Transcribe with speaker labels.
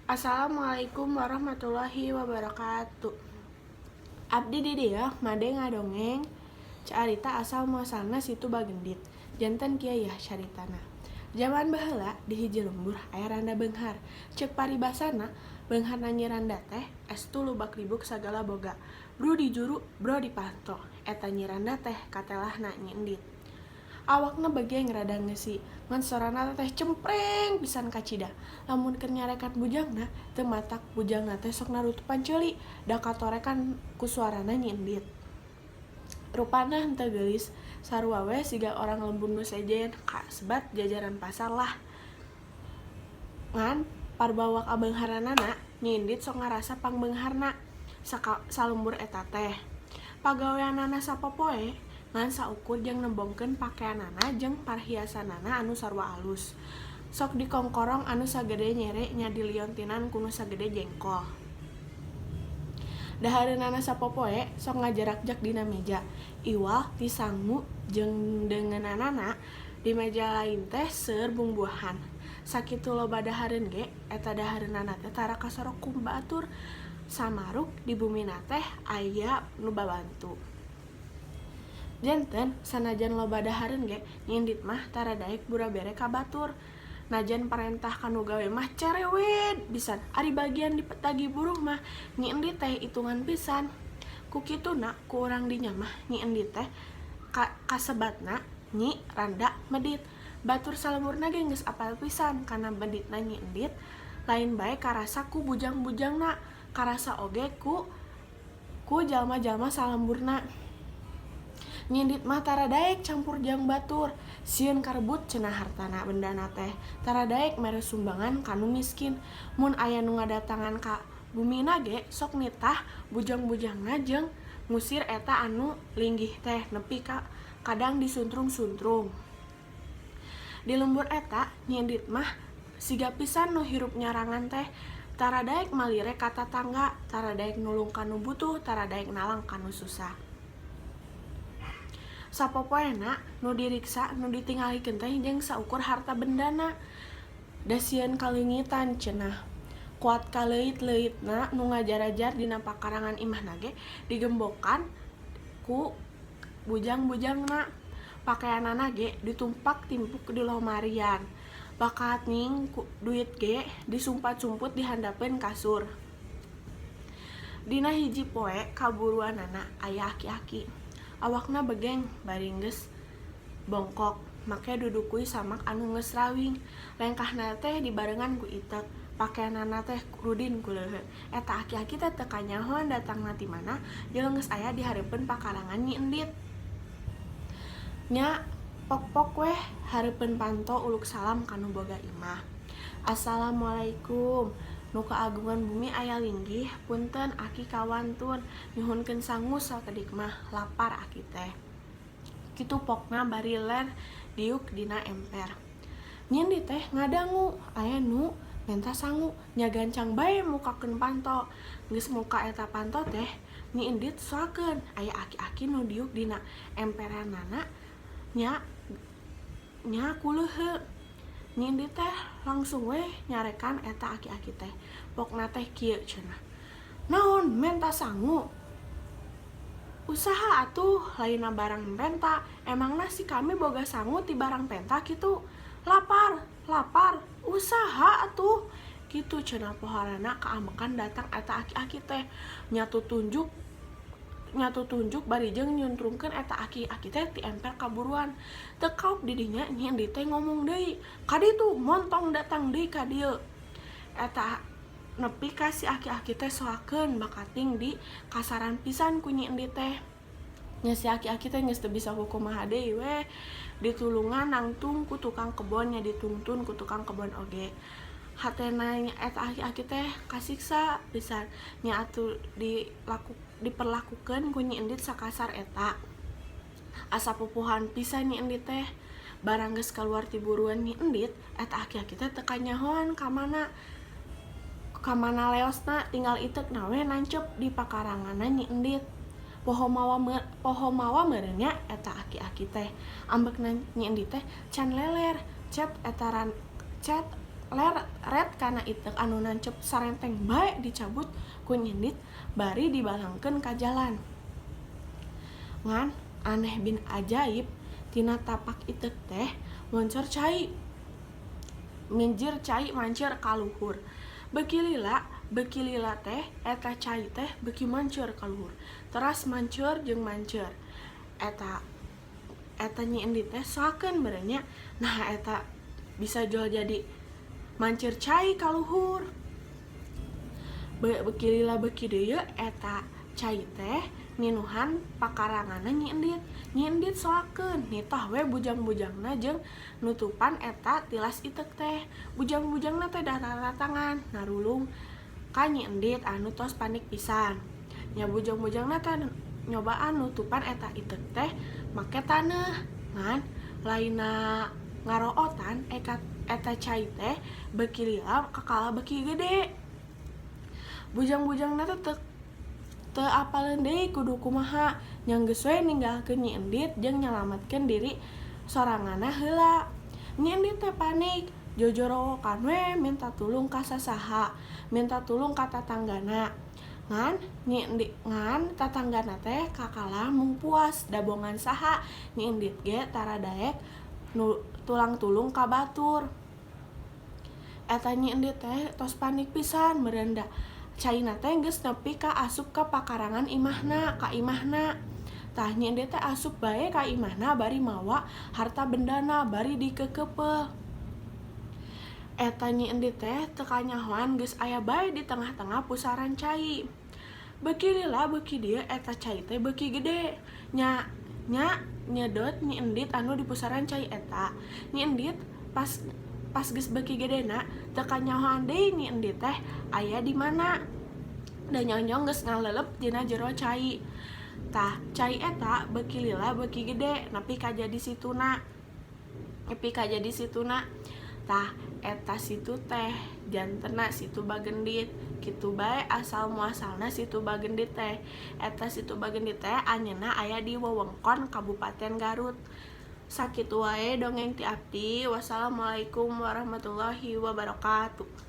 Speaker 1: Assalamualaikum warahmatullahi wabarakatuh. Abdi di dia made ngadongeng carita asal muasalna situ Bagendit. Janten kieu yah caritana. Zaman baheula di hiji lembur aya randa beunghar. Ceuk paribasana beungharna nyi randa teh estu lubak libuk sagala boga. Bro di juru, bro di panto. Eta nyi randa teh katelahna Nyi Endit. Awakna begeng rada ngeusi, ngan sorana teh cempreng pisan kacida. Lamun keur nyarekan bujangna, teu matak bujangna teh sok narutupan ceuli, da katorekan ku suarana Nyi Endit. Rupana henteu geulis, sarua we siga orang lembur nu sejen, kasebat jajaran pasar lah. Ngan parbawak abeungharanana, Nyi Endit sok ngarasa pangbeungharna salembur eta teh. Pagaweanana sapopoe ngan saukur jeung nembongkeun pakeanana jeung parhiasanana anu sarua alus. Sok dikongkorong anu sagede nyere nya diliontinan ku nu sagede jengkol. Dahareunana sapopoe sok ngajarak-jak dina meja. Iwal ti sangu jeung deungeunanana di meja lain teh seueur bungbuahan. Sakitu loba dahareun ge eta dahareunana teh tara kasorok ku batur. Samaruk di bumina teh aya nu babantu. Janten sanajan loba dahareun ge Nyi Endit mah tara daek bura-bere ka batur. Najan parentah kanu gawe mah cerewet pisan. Ari bagian dipetagi buruh mah Nyi Endit teh itungan pisan. Ku kituna ku urang dinya mah Nyi Endit teh kasebatna Nyi Randa Medit. Batur salemurna ge geus apal pisan kana meditna Nyi Endit. Lain bae karasa ku bujang-bujangna, karasa oge ku jalma-jalma salemburna. Nyi Endit mah tara daek campur jang batur, sieun karebut cenah hartana bendana teh. Tara daek mere sumbangan kanu miskin. Mun aya nu ngadatangan ka bumina ge sok nitah bujang-bujangna jeung ngusir eta anu linggih teh nepi ka kadang disuntrung-suntrung. Di lembur eta Nyi Endit mah siga pisan nu hirup nyarangan teh. Tara daek malire ka tatangga, tara daek nulung kanu butuh, tara daek nalang kanu susah. Sapopoena nu diriksa nu ditingalikeun teh jeung saukur harta bendana. Da sieun kaleungitan cenah. Kuat kaleuit-leuitna nu ngajar-ajar dina pakarangan imahna ge digembokan ku bujang-bujangna. Pakeanana ge ditumpak timpuk di lomarian. Bakat ning duit ge disumpat-sumput di handapeun kasur. Dina hiji poe kaburuanana aya aki-aki. Awakna begeng bari geus bongkok, make dudukui samak anu geus rawing. Lengkahna teh dibarengan ku itek, pakeanana teh rudin ku leuheut. Eta aki-aki teh teu kanyahoan datangna ti mana, jeung geus aya di hareupeun pakarangan Nyi Endit. Nya pok-pok weh hareupeun panto uluk salam kanu boga imah. Assalamualaikum. Nu kaagungan bumi aya linggih, punten aki kawantun, nyuhunkeun sangu sakedik mah lapar aki teh. Kitu pokna bari ler diuk dina emper. Nyi Endit teh ngadangu aya nu menta sangu, nya gancang bae mukakeun panto. Geus muka eta panto teh Nyi Endit soakeun aya aki-aki nu diuk dina emperanana nya kuleuheut. Nyi Endit teh langsung weh nyarekan eta aki-aki teh. Pokna teh kieu cenah. Naon menta sangu? Usaha atuh lainna barang penta. Emangna si kami boga sangu ti barang penta kitu? Lapar. Usaha atuh. Kitu cenah poharana kaamekan datang eta aki-aki teh. Nyatu tunjuk bari jeung nyuntrungkeun eta aki-aki teh ti emper kaburuan. Teu kaop di dinya Nyi Endit teh ngomong deui, "Kaditu montong datang deui ka dieu." Eta nepi ka si aki-aki teh soakeun bakating di kasaran pisan ku Nyi Endit teh. Nya si aki-aki teh geus teu bisa kumaha deui we, ditulungan nangtung ku tukang kebon, nya dituntun ku tukang kebon oge. Hatena eta aki-aki teh kasiksa pisan, nya atuh diperlakukeun ku Nyi Endit sakasar eta. Asa pupuhan pisan Nyi Endit teh. Barang geus kaluar ti buruan Nyi Endit, eta aki-aki teh teu kanyahoan ka mana leosna, tinggal iteukna we nancep di pakaranganna Nyi Endit. Poho mawa meureunnya eta aki-aki teh. Ambekna Nyi Endit teh can leler, cet ret kana itek anu nancep sarenteng bae dicabut ku Nyindit bari dibalangkeun ka jalan. Ngan aneh bin ajaib tina tapak itek teh moncor cai. Minjir cai manceur ka luhur. Beuki lila teh eta cai teh beuki manceur ka luhur. Teras manceur jeung manceur. Eta Nyi Endit teh soakeun berenya. Nah eta bisa jual jadi manceur cai ka luhur. Beuki lila beuki deui eta cai teh ninuhan pakaranganna Nyi Endit. Nyi Endit soakeun nitah we bujang-bujangna jeung nutupan eta tilas itek teh. Bujang-bujangna teh datang-datangan narulung ka Nyi Endit anu tos panik pisan. Nya bujang-bujangna teh nyobaan nutupan eta itek teh make taneuh. Ngan laina ngarootan eta cai teh beuki lila kakala beuki gede. Bujang-bujangna teu apaleun deui kudu kumaha, nya geus we ninggalkeun Nyi Endit jeung nyalametkeun diri soranganna heula. Nyi Endit teh panik, jojorowokan we minta tulung ka sasaha, minta tulung ka tatanggana. Ngan tatanggana teh kakala mung puas dabongan saha. Nyi Endit ge tara daek tulang tulung ka batur. Eta Nyi Endit teh tos panik pisan meureun da caina teh geus nepi ka asup ka pakarangan imahna, ka imahna. Tah Nyi Endit teh asup bae ka imahna bari mawa harta bendana bari dikeukeupeul. Eta Nyi Endit teh teu kanyahoan geus aya bae di tengah-tengah pusaran cai. Beuki lila beuki dieu eta cai teh beuki gede. Nya nyedot Nyi Endit anu di pusaran cai eta. Nyi Endit pas geus beuki gedena teu kanyahoan deui Nyi Endit teh aya di mana. Da nyong-nyong geus ngaleuleup dina jero cai. Tah cai eta beuki lila beuki gede nepi ka jadi situna. Tah eta situ teh jantenna Situ Bagendit. Kitu bae asal muasalna Situ Bagendit teh. Eta Situ Bagendit teh anjeunna aya di wewengkon Kabupaten Garut. Sakitu wae dongeng ti abdi. Wassalamualaikum warahmatullahi wabarakatuh.